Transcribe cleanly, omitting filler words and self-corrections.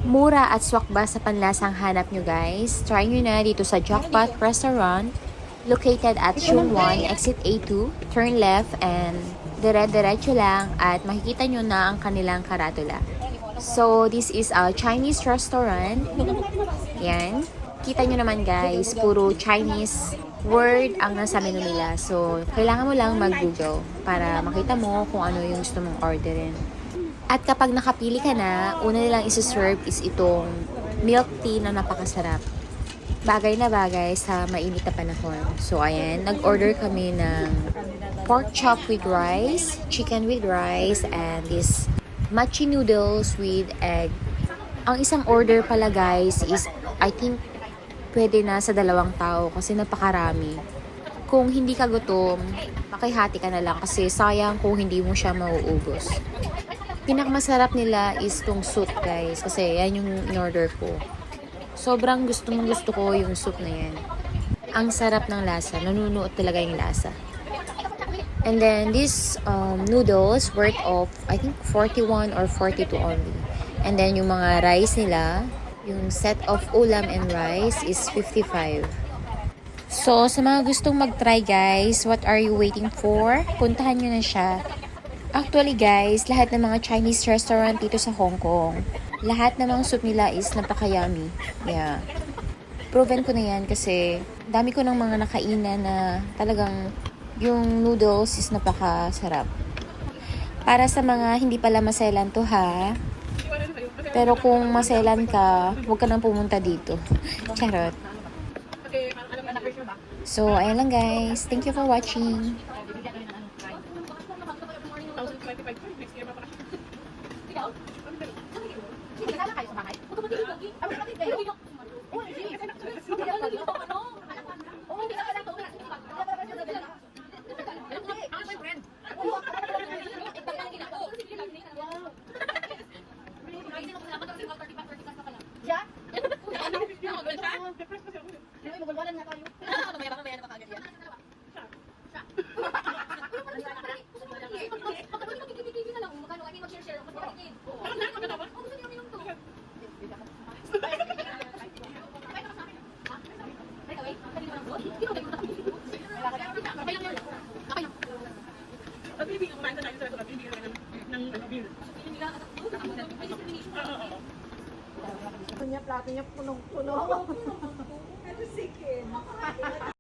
Mura at swak ba sa panlasang hanap nyo guys? Try nyo na dito sa Jackpot Restaurant, located at Chungwon, exit A2, turn left and dire-diretso lang at makikita nyo na ang kanilang karatula. So, this is a Chinese restaurant. Yan. Kita nyo naman guys, puro Chinese word ang nasa menu nila. So, kailangan mo lang mag-google para makita mo kung ano yung gusto mong orderin. At kapag nakapili ka na, una nilang isi-serve is itong milk tea na napakasarap. Bagay na bagay sa mainit na panahon. So, ayan, nag-order kami ng pork chop with rice, chicken with rice, and this matcha noodles with egg. Ang isang order pala guys is, I think, pwede na sa 2 tao kasi napakarami. Kung hindi ka gutom, makihati ka na lang kasi sayang kung hindi mo siya mauubos. Pinakamasarap nila is tong soup guys kasi yan yung in-order ko. Sobrang gusto ko yung soup na yan. Ang sarap ng lasa, nanunuot talaga yung lasa. And then this noodles worth of I think 41 or 42 only. And then yung mga rice nila, yung set of ulam and rice is 55. So sa mga gustong mag-try guys, what are you waiting for? Puntahan nyo na siya. Actually guys, lahat ng mga Chinese restaurant dito sa Hong Kong, lahat ng mga soup nila is napaka-yummy. Yeah. Proven ko na yan kasi dami ko ng mga nakainan na talagang yung noodles is napaka-sarap. Para sa mga hindi pala maselan to ha. Pero kung maselan ka, huwag ka nang pumunta dito. Charot. So, ayan lang guys. Thank you for watching. Plato niya punong-puno. Ano sikin?